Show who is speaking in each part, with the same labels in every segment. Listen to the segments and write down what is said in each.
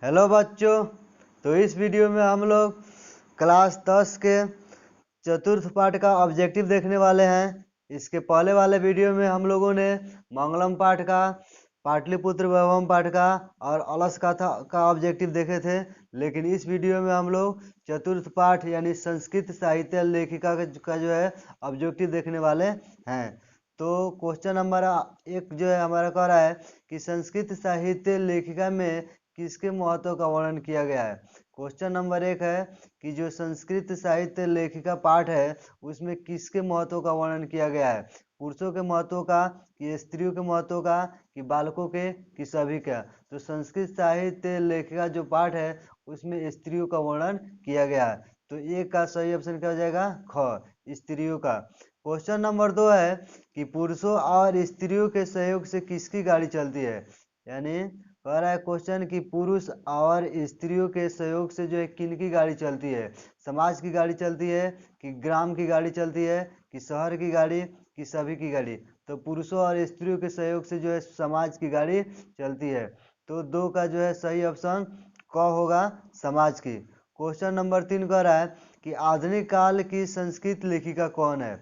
Speaker 1: Hello बच्चों। तो इस वीडियो में हम लोग क्लास 10 के चतुर्थ पाठ का ऑब्जेक्टिव देखने वाले हैं। इसके पहले वाले वीडियो में हम लोगों ने मंगलम पाठ का, पाटलिपुत्र वैभवम पाठ का और अलस कथा का ऑब्जेक्टिव देखे थे। लेकिन इस वीडियो में हम लोग चतुर्थ पाठ यानी संस्कृत साहित्य लेखिका का जो है ऑब्जेक्टिव देखने वाले हैं। तो क्वेश्चन नंबर एक जो है हमारा कह रहा है कि संस्कृत साहित्य लेखिका में किसके महत्व का वर्णन किया गया है। क्वेश्चन नंबर एक है कि जो संस्कृत साहित्य लेखिका पाठ है उसमें किसके महत्व का वर्णन किया गया है। पुरुषों के महत्व का, कि स्त्रियों के महत्व का, कि बालकों के, कि सभी का। तो संस्कृत साहित्य लेखिका जो पाठ है उसमें स्त्रियों का वर्णन किया गया है। तो एक का सही ऑप्शन क्या हो जाएगा, ख, स्त्रियों का। क्वेश्चन नंबर दो है कि पुरुषों और स्त्रियों के सहयोग से किसकी गाड़ी चलती है। यानी कह रहा है क्वेश्चन कि पुरुष और स्त्रियों के सहयोग से जो है किनकी गाड़ी चलती है। समाज की गाड़ी चलती है, कि ग्राम की गाड़ी चलती है, कि शहर की गाड़ी, कि सभी की गाड़ी। तो पुरुषों और स्त्रियों के सहयोग से जो है समाज की गाड़ी चलती है। तो दो का जो है सही ऑप्शन क होगा, समाज की। क्वेश्चन नंबर तीन कह रहा है कि आधुनिक काल की संस्कृत लेखिका कौन है।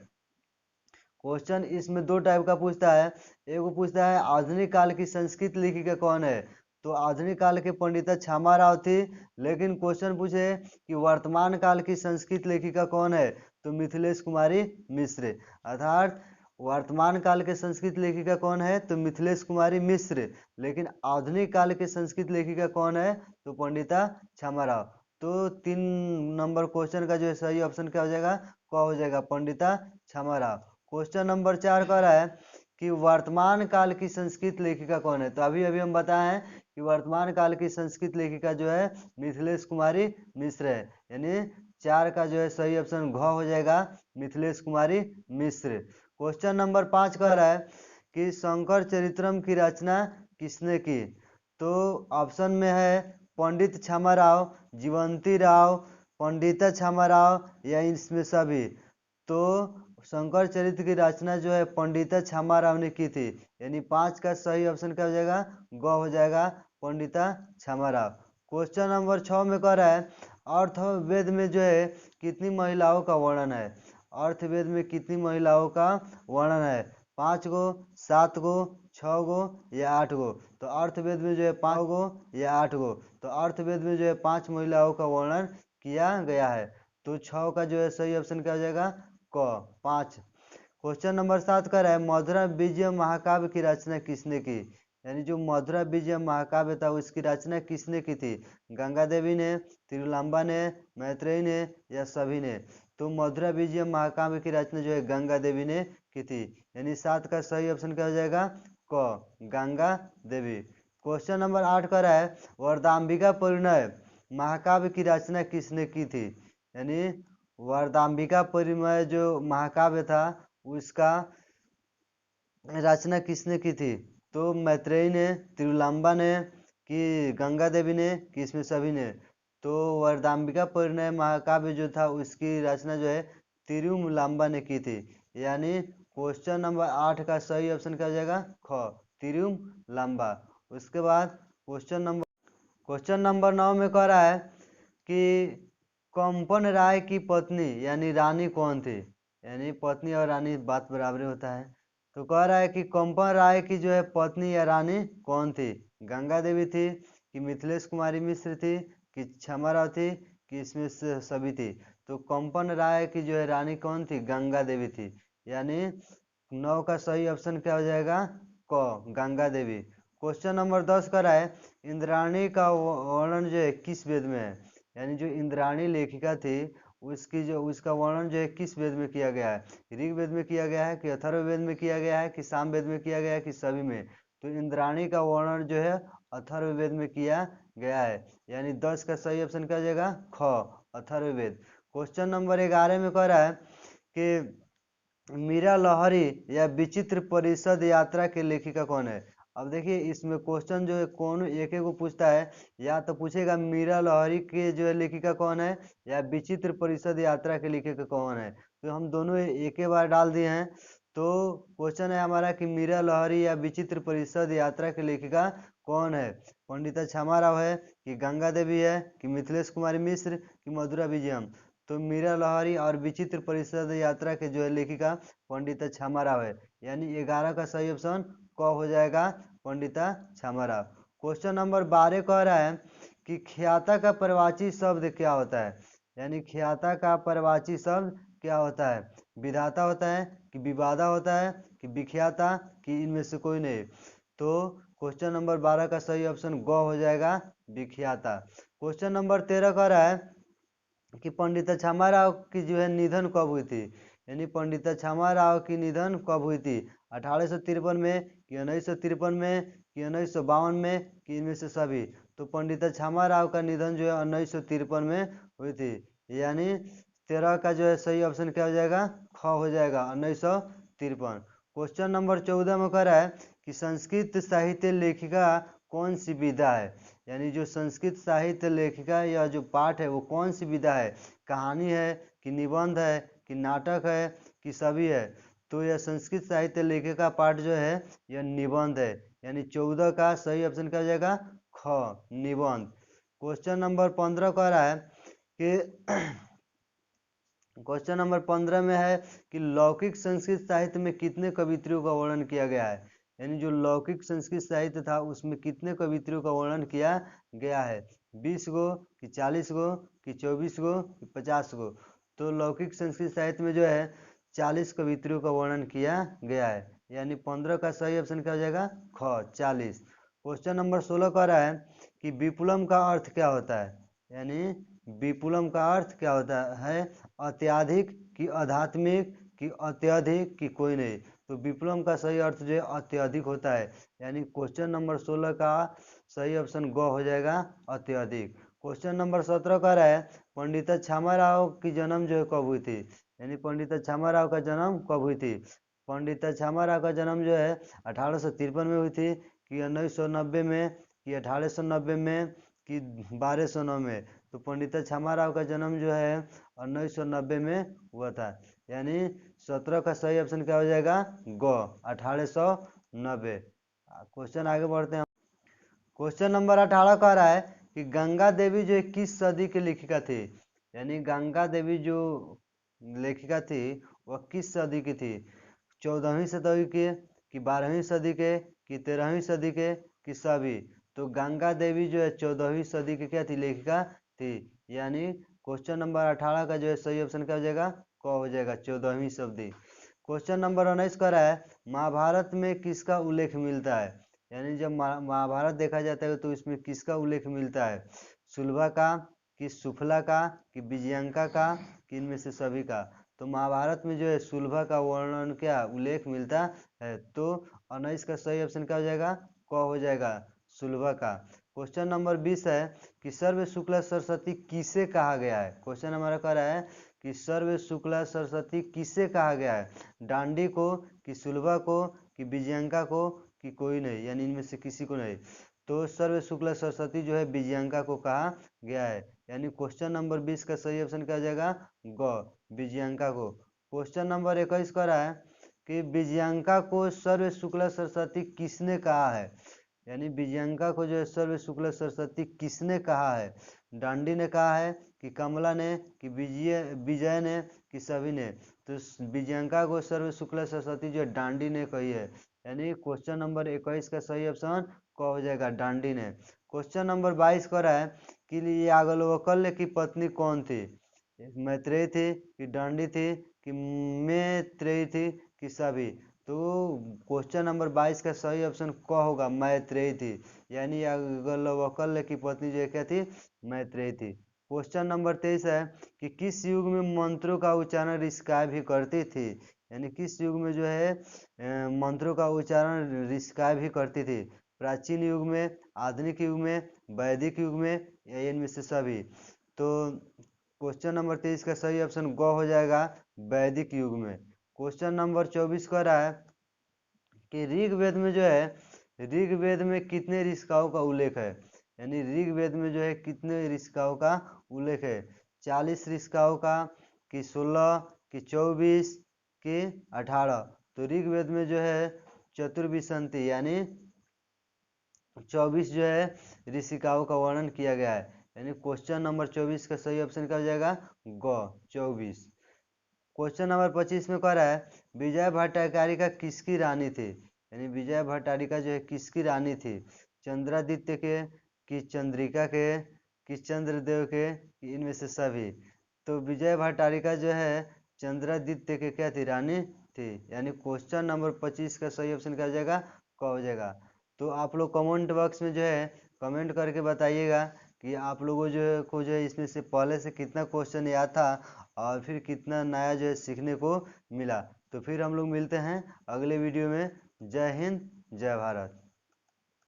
Speaker 1: क्वेश्चन इसमें दो टाइप का पूछता है। एक पूछता है आधुनिक काल की संस्कृत लेखिका कौन है। तो आधुनिक काल के पंडिता क्षमा राव थी। लेकिन क्वेश्चन पूछे कि वर्तमान काल की संस्कृत लेखिका कौन है, तो मिथिलेश कुमारी मिश्र। अर्थात वर्तमान काल के संस्कृत लेखिका कौन है, तो मिथिलेश कुमारी मिश्र। लेकिन आधुनिक काल के संस्कृत लेखिका कौन है, तो पंडिता क्षमा राव। तो 3 नंबर क्वेश्चन का जो है सही ऑप्शन क्या हो जाएगा, क हो जाएगा, पंडिता क्षमा राव। क्वेश्चन नंबर 4 कह रहा है कि वर्तमान काल की संस्कृत लेखिका कौन है। तो अभी अभी हम बताए हैं कि वर्तमान काल की संस्कृत लेखिका जो है मिथिलेश कुमारी मिश्र है। यानी 4 का जो है सही ऑप्शन घ हो जाएगा, मिथिलेश कुमारी मिश्र। क्वेश्चन नंबर 5 कह रहा है कि शंकर चरित्रम की रचना किसने की। तो ऑप्शन में है पंडित क्षमा राव, जीवंती राव, पंडिता क्षमा राव, या इसमें सभी। तो शंकर चरित्र की रचना जो है पंडिता क्षमा राव ने की थी। यानी 5 का सही ऑप्शन क्या हो जाएगा, ग हो जाएगा, पंडिता क्षमा राव। क्वेश्चन नंबर 6 में कह रहा है अर्थवेद में जो है कितनी महिलाओं का वर्णन है। अर्थवेद में कितनी महिलाओं का वर्णन है, 5 गो, 7 गो, 6 गो, या 8 गो। तो अर्थवेद में जो है 5 गो या 8 गो। तो अर्थवेद में जो है 5 महिलाओं का वर्णन किया गया है। तो 6 का जो है सही ऑप्शन क्या हो जाएगा, क, 5। क्वेश्चन नंबर 7 का है मधुरा विजय महाकाव्य की रचना किसने की। यानी जो मधुरा विजय महाकाव्य था उसकी रचना किसने की थी। गंगा देवी ने, तिरुलांबा ने, मैत्रेयी ने, या सभी ने। तो मधुरा विजय महाकाव्य की रचना जो है गंगा देवी ने की थी। यानी 7 का सही ऑप्शन क्या हो जाएगा, क, गंगा देवी। क्वेश्चन नंबर 8 का है वरदाम्बिका परिणय महाकाव्य की रचना किसने की थी। यानी वरदाम्बिका परिणय जो महाकाव्य था उसका रचना किसने की थी। तो मैत्रेयी ने, तिरुलांबा ने, कि गंगा देवी ने, कि इसमें सभी ने। तो वरदाम्बिका परिणय महाकाव्य जो था उसकी रचना जो है तिरुलांबा ने की थी। यानी क्वेश्चन नंबर 8 का सही ऑप्शन क्या हो जाएगा, ख, तिरुलांबा। उसके बाद क्वेश्चन नंबर 9 में कह रहा है कि कंपन राय की पत्नी यानी रानी कौन थी। यानी पत्नी और रानी बात बराबर होता है। तो कह रहा है कि कंपन राय की जो है पत्नी या रानी कौन थी। गंगा देवी थी, कि मिथिलेश कुमारी मिश्र थी, कि क्षमा राव थी, कि इसमें से सभी थी। तो कंपन राय की जो है रानी कौन थी, गंगा देवी थी। यानी 9 का सही ऑप्शन क्या हो जाएगा, क, गंगा देवी। क्वेश्चन नंबर 10 का है इंद्राणी का वर्णन जो है किस वेद में है। यानी जो इंद्राणी लेखिका थी उसका वर्णन जो है किस वेद में किया गया है। ऋग्वेद में किया गया है, कि अथर्ववेद में किया गया है, कि सामवेद में किया गया है, कि सभी में। तो इंद्राणी का वर्णन जो है अथर्ववेद में किया गया है। यानी 10 का सही ऑप्शन क्या हो जाएगा, ख, अथर्ववेद। क्वेश्चन नंबर 11 में कह रहा है कि मीरा लहरी या विचित्र परिषद यात्रा के लेखिका कौन है। अब देखिए इसमें क्वेश्चन जो है कौन एक एक को पूछता है। या तो पूछेगा मीरा लहरी के जो है लेखिका कौन है, या विचित्र परिषद यात्रा के लेखिका कौन है। तो हम दोनों एक ही बार डाल दिए हैं। तो क्वेश्चन है हमारा कि मीरा लहरी या विचित्र परिषद यात्रा के लेखिका कौन है। पंडिता छामाराव है कि गंगा देवी है कि मिथिलेश कुमारी मिश्र कि मधुरा विजयम। तो मीरा लहरी और विचित्र परिषद यात्रा के जो है लेखिका पंडिता छामाराव है, यानी 11 का सही ऑप्शन क हो जाएगा, पंडिता छामाराव। क्वेश्चन नंबर 12 कह रहा है कि ख्याता का पर्यायवाची शब्द क्या होता है, यानी ख्याता का पर्यायवाची शब्द क्या होता है, विधाता होता है कि विवादा होता है कि विख्याता कि इनमें से कोई नहीं। तो क्वेश्चन नंबर 12 का सही ऑप्शन ग हो जाएगा, विख्याता। क्वेश्चन नंबर 13 कह रहा है कि पंडिता छामाराव की जो है निधन कब हुई थी, यानी पंडिता छामाराव की निधन कब हुई थी, 1853 में कि 1953 में कि 1952 में कि इनमें से सभी। तो पंडिता छामाराव का निधन जो है 1953 में हुई थी, यानी 13 का जो है सही ऑप्शन क्या हो जाएगा, ख हो जाएगा, 1953। क्वेश्चन नंबर 14 में कह रहा है कि संस्कृत साहित्य लेखिका कौन सी विधा है, यानी जो संस्कृत साहित्य लेखिका या जो पाठ है वो कौन सी विधा है, कहानी है कि निबंध है कि नाटक है कि सभी है। तो यह संस्कृत साहित्य लेखिका पाठ जो है यह निबंध है, यानी 14 का सही ऑप्शन क्या हो जाएगा, ख, निबंध। क्वेश्चन नंबर 15 कह रहा है कि क्वेश्चन नंबर 15 में है कि लौकिक संस्कृत साहित्य में कितने कवित्रियों का वर्णन किया गया है, यानी जो लौकिक संस्कृत साहित्य था उसमें कितने कवित्रियों का वर्णन किया गया है, 20 गो कि 40 गो कि 24 गो कि 50 गो। तो लौकिक संस्कृत साहित्य में जो है 40 कवित्रियों का वर्णन किया गया है, यानी 15 का सही ऑप्शन क्या हो जाएगा, ख, 40। क्वेश्चन नंबर 16 कह रहा है कि विपुलम का अर्थ क्या होता है, यानी विपुलम का अर्थ क्या होता है, अत्याधिक कि आध्यात्मिक कि अत्यधिक कि कोई नहीं। तो विप्लव का सही अर्थ जो है अत्यधिक होता है, यानी क्वेश्चन नंबर 16 का सही ऑप्शन ग हो जाएगा, अत्यधिक। क्वेश्चन नंबर 17 का रहा है पंडिता छामाराव की जन्म जो है कब हुई थी, यानी पंडिता छामाराव का जन्म कब हुई थी। पंडिता छामाराव का जन्म जो है 1853 में हुई थी कि 1990 में कि 1890 में कि 1209 में। तो पंडिता छामाराव का जन्म जो है 1990 में हुआ था, यानी 17 का सही ऑप्शन क्या हो जाएगा, ग, 1890। क्वेश्चन आगे बढ़ते हैं। क्वेश्चन नंबर 18 कह रहा है कि गंगा देवी जो 21 सदी की लेखिका थी, यानी गंगा देवी जो लेखिका थी वह किस सदी की थी, 14वीं सदी के कि 12वीं सदी के कि 13वीं सदी के कि सभी। तो गंगा देवी जो है 14वीं सदी की क्या थी, लेखिका थी, यानी क्वेश्चन नंबर 18 का जो है सही ऑप्शन क्या हो जाएगा, क हो जाएगा, 14वीं सदी। क्वेश्चन नंबर 19 का रहा है महाभारत में किसका उल्लेख मिलता है, यानी जब महाभारत देखा जाता है तो इसमें किसका उल्लेख मिलता है, सुलभा का कि सुफला का कि विजयंका का कि इनमें से सभी का। तो महाभारत में जो है सुलभा का वर्णन क्या उल्लेख मिलता है, तो 19 का सही ऑप्शन क्या हो जाएगा, क हो जाएगा, सुलभा का। क्वेश्चन नंबर 20 है कि सर्व शुक्ला सरस्वती किसे कहा गया है, क्वेश्चन हमारा कह रहा है कि सर्व शुक्ला सरस्वती किसे कहा गया है, डांडी को कि सुलभा को कि विजयंका को कि कोई नहीं, यानी इनमें से किसी को नहीं। तो सर्व शुक्ला सरस्वती जो है विजयंका को कहा गया है, यानी क्वेश्चन नंबर 20 का सही ऑप्शन क्या हो जाएगा, ग, विजयंका को। क्वेश्चन नंबर 21 का रहा है कि विजयंका को सर्व शुक्ला सरस्वती किसने कहा है, यानी विजयंका को जो है सर्व शुक्ला सरस्वती किसने कहा है, डांडी ने कहा है कि कमला ने कि विजय ने कि सभी ने। तो विजयंका को सर्व शुक्ला सरस्वती जो डांडी ने कही है, यानी क्वेश्चन नंबर 21 का सही ऑप्शन क हो जाएगा, डांडी ने। क्वेश्चन नंबर 22 का रहा है कि याज्ञवल्क्य की पत्नी कौन थी, मैत्रेयी थी कि डांडी थी कि मैत्रेयी थी कि सभी। तो क्वेश्चन नंबर 22 का सही ऑप्शन क होगा, मैत्रेयी थी, यानी याज्ञवल्क्य की पत्नी जो क्या थी, मैत्रेयी थी। क्वेश्चन नंबर 23 है कि किस युग में मंत्रों का उच्चारण ऋषिकाएं भी करती थी, यानी किस युग में जो है मंत्रों का उच्चारण ऋषिकाएं भी करती थी, प्राचीन युग में, आधुनिक युग में, वैदिक युग में या इनमें से सभी। तो क्वेश्चन नंबर 23 का सही ऑप्शन ग हो जाएगा, वैदिक युग में। क्वेश्चन नंबर 24 का रहा है कि ऋग्वेद में जो है ऋग्वेद में कितने ऋषिकाओं का उल्लेख है, यानी ऋग्वेद में जो है कितने ऋषिकाओं का उल्लेख है, 40 ऋषिकाओं का कि 16 कि 24 कि 18। तो ऋग्वेद में जो है चतुर्विंशति यानी 24 जो है ऋषिकाओं का वर्णन किया गया है। यानी क्वेश्चन नंबर 24 का सही ऑप्शन क्या हो जाएगा? ग 24। क्वेश्चन नंबर 25 में कह रहा है विजय भट्टारिका किसकी रानी थी? यानी विजय भट्टारिका जो है किसकी रानी थी? चंद्रादित्य के, कि चंद्रिका के, कि चंद्रदेव के, कि इनमें से सभी? तो विजय भट्टारिका जो है चंद्रादित्य के क्या थी? रानी थी। यानी क्वेश्चन नंबर 25 का सही ऑप्शन क्या हो जाएगा? क हो जाएगा। तो आप लोग कमेंट बॉक्स में जो है कमेंट करके बताइएगा कि आप लोगों को जो है इसमें से पहले से कितना क्वेश्चन याद था और फिर कितना नया जो है सीखने को मिला। तो फिर हम लोग मिलते हैं अगले वीडियो में। जय हिंद, जय भारत।